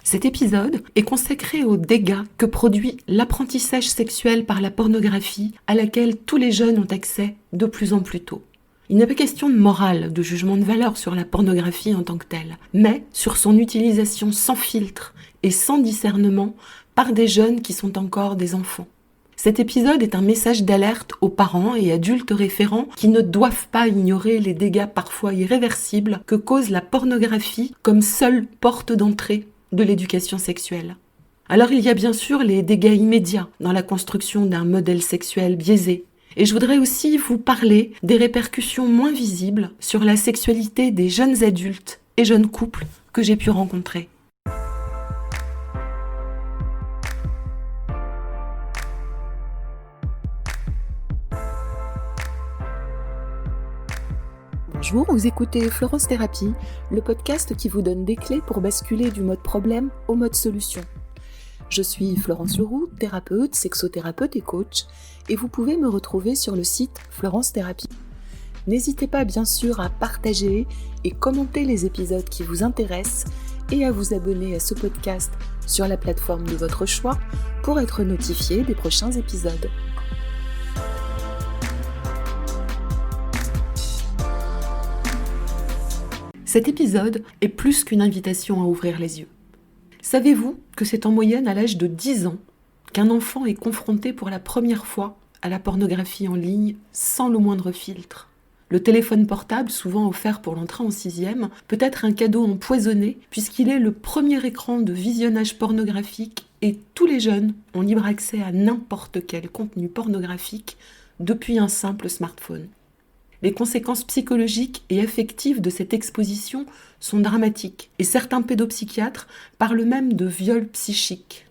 Cet épisode est consacré aux dégâts que produit l'apprentissage sexuel par la pornographie à laquelle tous les jeunes ont accès de plus en plus tôt. Il n'est pas question de morale, de jugement de valeur sur la pornographie en tant que telle, mais sur son utilisation sans filtre et sans discernement par des jeunes qui sont encore des enfants. Cet épisode est un message d'alerte aux parents et adultes référents qui ne doivent pas ignorer les dégâts parfois irréversibles que cause la pornographie comme seule porte d'entrée de l'éducation sexuelle. Alors il y a bien sûr les dégâts immédiats dans la construction d'un modèle sexuel biaisé. Et je voudrais aussi vous parler des répercussions moins visibles sur la sexualité des jeunes adultes et jeunes couples que j'ai pu rencontrer. Bonjour, vous écoutez Florence Thérapie, le podcast qui vous donne des clés pour basculer du mode problème au mode solution. Je suis Florence Leroux, thérapeute, sexothérapeute et coach, et vous pouvez me retrouver sur le site Florence Thérapie. N'hésitez pas bien sûr à partager et commenter les épisodes qui vous intéressent et à vous abonner à ce podcast sur la plateforme de votre choix pour être notifié des prochains épisodes. Cet épisode est plus qu'une invitation à ouvrir les yeux. Savez-vous que c'est en moyenne à l'âge de 10 ans qu'un enfant est confronté pour la première fois à la pornographie en ligne sans le moindre filtre ? Le téléphone portable, souvent offert pour l'entrée en 6e, peut être un cadeau empoisonné puisqu'il est le premier écran de visionnage pornographique et tous les jeunes ont libre accès à n'importe quel contenu pornographique depuis un simple smartphone. Les conséquences psychologiques et affectives de cette exposition sont dramatiques et certains pédopsychiatres parlent même de viol psychique.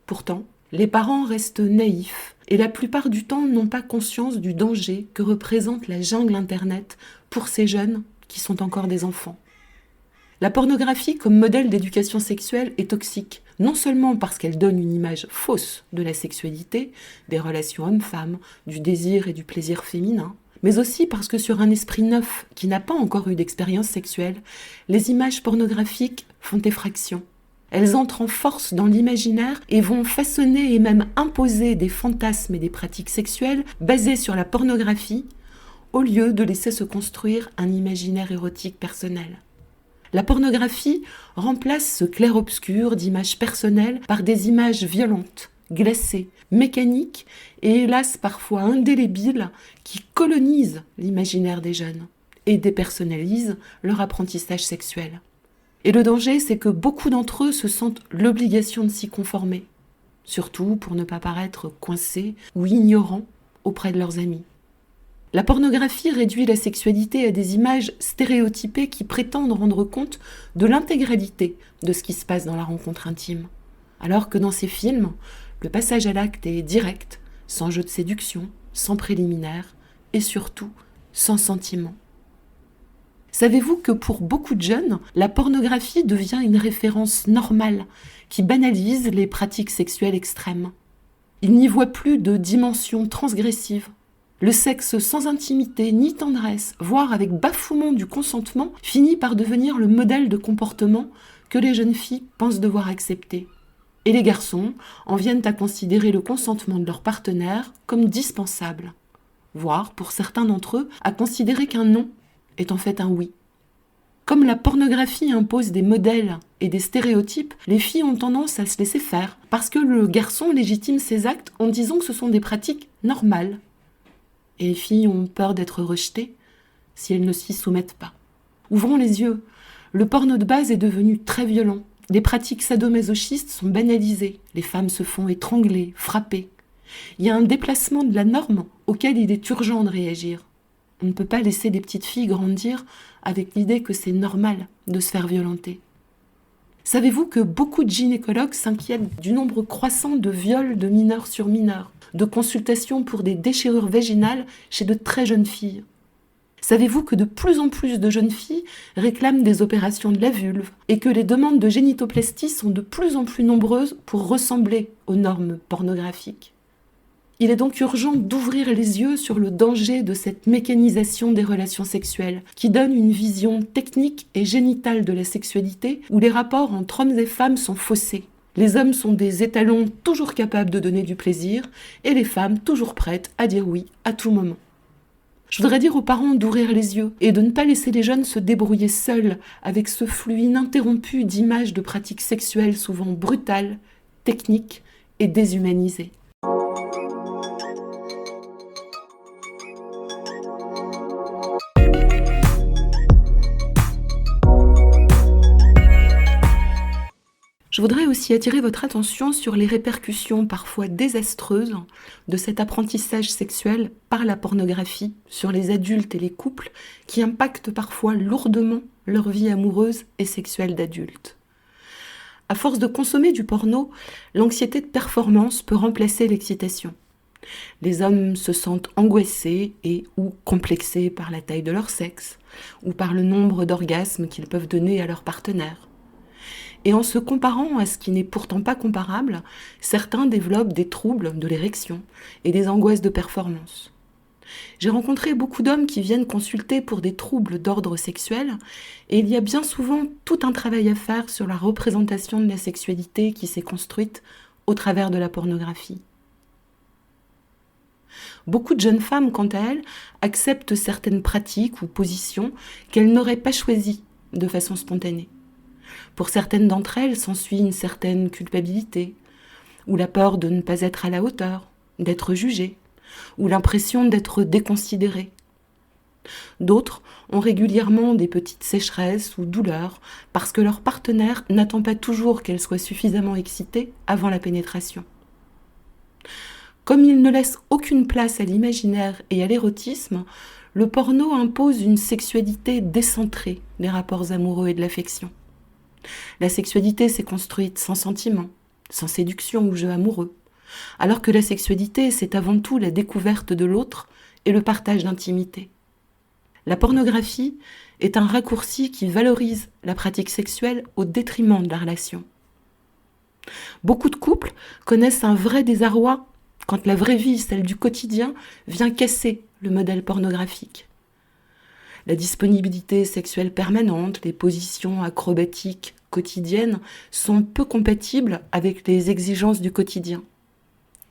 Pourtant, les parents restent naïfs et la plupart du temps n'ont pas conscience du danger que représente la jungle Internet pour ces jeunes qui sont encore des enfants. La pornographie comme modèle d'éducation sexuelle est toxique, non seulement parce qu'elle donne une image fausse de la sexualité, des relations hommes-femmes, du désir et du plaisir féminin, mais aussi parce que sur un esprit neuf qui n'a pas encore eu d'expérience sexuelle, les images pornographiques font effraction. Elles entrent en force dans l'imaginaire et vont façonner et même imposer des fantasmes et des pratiques sexuelles basées sur la pornographie, au lieu de laisser se construire un imaginaire érotique personnel. La pornographie remplace ce clair-obscur d'images personnelles par des images violentes, glacées, mécaniques et hélas parfois indélébiles qui colonisent l'imaginaire des jeunes et dépersonnalisent leur apprentissage sexuel. Et le danger, c'est que beaucoup d'entre eux se sentent l'obligation de s'y conformer, surtout pour ne pas paraître coincés ou ignorants auprès de leurs amis. La pornographie réduit la sexualité à des images stéréotypées qui prétendent rendre compte de l'intégralité de ce qui se passe dans la rencontre intime, alors que dans ces films, le passage à l'acte est direct, sans jeu de séduction, sans préliminaire et surtout sans sentiment. Savez-vous que pour beaucoup de jeunes, la pornographie devient une référence normale qui banalise les pratiques sexuelles extrêmes ? Ils n'y voient plus de dimension transgressive. Le sexe sans intimité ni tendresse, voire avec bafouement du consentement, finit par devenir le modèle de comportement que les jeunes filles pensent devoir accepter. Et les garçons en viennent à considérer le consentement de leur partenaire comme dispensable, voire, pour certains d'entre eux, à considérer qu'un non est en fait un oui. Comme la pornographie impose des modèles et des stéréotypes, les filles ont tendance à se laisser faire, parce que le garçon légitime ses actes en disant que ce sont des pratiques normales. Et les filles ont peur d'être rejetées si elles ne s'y soumettent pas. Ouvrons les yeux, le porno de base est devenu très violent. Les pratiques sadomasochistes sont banalisées, les femmes se font étrangler, frapper. Il y a un déplacement de la norme auquel il est urgent de réagir. On ne peut pas laisser des petites filles grandir avec l'idée que c'est normal de se faire violenter. Savez-vous que beaucoup de gynécologues s'inquiètent du nombre croissant de viols de mineurs sur mineurs, de consultations pour des déchirures vaginales chez de très jeunes filles ? Savez-vous que de plus en plus de jeunes filles réclament des opérations de la vulve et que les demandes de génitoplastie sont de plus en plus nombreuses pour ressembler aux normes pornographiques ? Il est donc urgent d'ouvrir les yeux sur le danger de cette mécanisation des relations sexuelles, qui donne une vision technique et génitale de la sexualité, où les rapports entre hommes et femmes sont faussés. Les hommes sont des étalons toujours capables de donner du plaisir, et les femmes toujours prêtes à dire oui à tout moment. Je voudrais dire aux parents d'ouvrir les yeux et de ne pas laisser les jeunes se débrouiller seuls avec ce flux ininterrompu d'images de pratiques sexuelles souvent brutales, techniques et déshumanisées. Je voudrais aussi attirer votre attention sur les répercussions parfois désastreuses de cet apprentissage sexuel par la pornographie sur les adultes et les couples qui impactent parfois lourdement leur vie amoureuse et sexuelle d'adulte. À force de consommer du porno, l'anxiété de performance peut remplacer l'excitation. Les hommes se sentent angoissés et ou complexés par la taille de leur sexe ou par le nombre d'orgasmes qu'ils peuvent donner à leur partenaire. Et en se comparant à ce qui n'est pourtant pas comparable, certains développent des troubles de l'érection et des angoisses de performance. J'ai rencontré beaucoup d'hommes qui viennent consulter pour des troubles d'ordre sexuel, et il y a bien souvent tout un travail à faire sur la représentation de la sexualité qui s'est construite au travers de la pornographie. Beaucoup de jeunes femmes, quant à elles, acceptent certaines pratiques ou positions qu'elles n'auraient pas choisies de façon spontanée. Pour certaines d'entre elles s'ensuit une certaine culpabilité, ou la peur de ne pas être à la hauteur, d'être jugée, ou l'impression d'être déconsidérée. D'autres ont régulièrement des petites sécheresses ou douleurs parce que leur partenaire n'attend pas toujours qu'elles soient suffisamment excitées avant la pénétration. Comme il ne laisse aucune place à l'imaginaire et à l'érotisme, le porno impose une sexualité décentrée des rapports amoureux et de l'affection. La sexualité s'est construite sans sentiment, sans séduction ou jeu amoureux, alors que la sexualité, c'est avant tout la découverte de l'autre et le partage d'intimité. La pornographie est un raccourci qui valorise la pratique sexuelle au détriment de la relation. Beaucoup de couples connaissent un vrai désarroi quand la vraie vie, celle du quotidien, vient casser le modèle pornographique. La disponibilité sexuelle permanente, les positions acrobatiques quotidiennes sont peu compatibles avec les exigences du quotidien.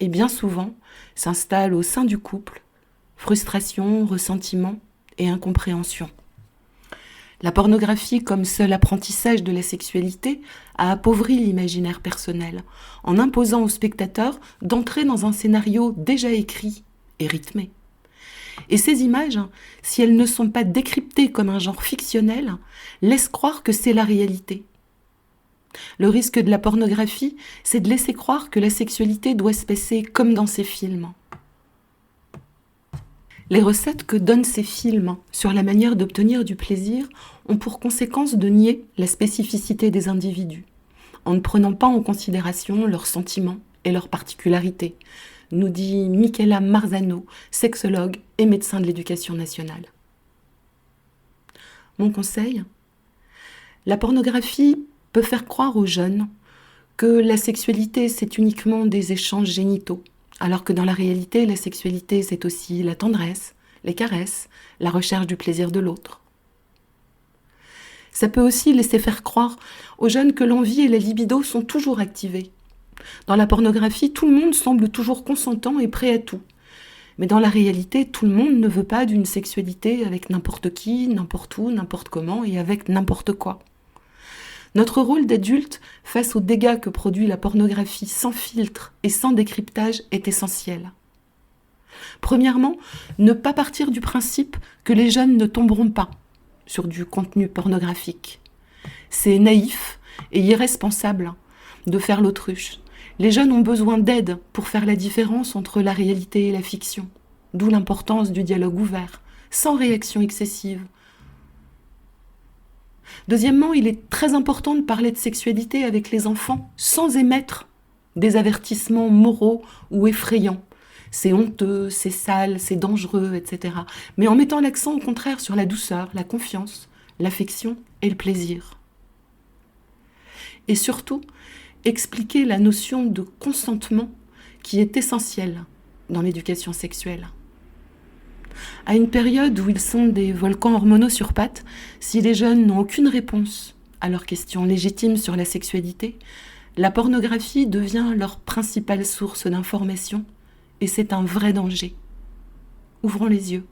Et bien souvent, s'installe au sein du couple frustration, ressentiment et incompréhension. La pornographie, comme seul apprentissage de la sexualité, a appauvri l'imaginaire personnel, en imposant au spectateur d'entrer dans un scénario déjà écrit et rythmé. Et ces images, si elles ne sont pas décryptées comme un genre fictionnel, laissent croire que c'est la réalité. Le risque de la pornographie, c'est de laisser croire que la sexualité doit se passer comme dans ces films. Les recettes que donnent ces films sur la manière d'obtenir du plaisir ont pour conséquence de nier la spécificité des individus, en ne prenant pas en considération leurs sentiments et leurs particularités, nous dit Michela Marzano, sexologue et médecin de l'éducation nationale. Mon conseil ? La pornographie peut faire croire aux jeunes que la sexualité, c'est uniquement des échanges génitaux, alors que dans la réalité, la sexualité, c'est aussi la tendresse, les caresses, la recherche du plaisir de l'autre. Ça peut aussi laisser faire croire aux jeunes que l'envie et la libido sont toujours activées. Dans la pornographie, tout le monde semble toujours consentant et prêt à tout. Mais dans la réalité, tout le monde ne veut pas d'une sexualité avec n'importe qui, n'importe où, n'importe comment et avec n'importe quoi. Notre rôle d'adulte face aux dégâts que produit la pornographie sans filtre et sans décryptage est essentiel. Premièrement, ne pas partir du principe que les jeunes ne tomberont pas sur du contenu pornographique. C'est naïf et irresponsable de faire l'autruche. Les jeunes ont besoin d'aide pour faire la différence entre la réalité et la fiction, d'où l'importance du dialogue ouvert, sans réaction excessive. Deuxièmement, il est très important de parler de sexualité avec les enfants sans émettre des avertissements moraux ou effrayants. C'est honteux, c'est sale, c'est dangereux, etc. Mais en mettant l'accent au contraire sur la douceur, la confiance, l'affection et le plaisir. Et surtout, expliquer la notion de consentement qui est essentielle dans l'éducation sexuelle. À une période où ils sont des volcans hormonaux sur pattes, si les jeunes n'ont aucune réponse à leurs questions légitimes sur la sexualité, la pornographie devient leur principale source d'information et c'est un vrai danger. Ouvrons les yeux.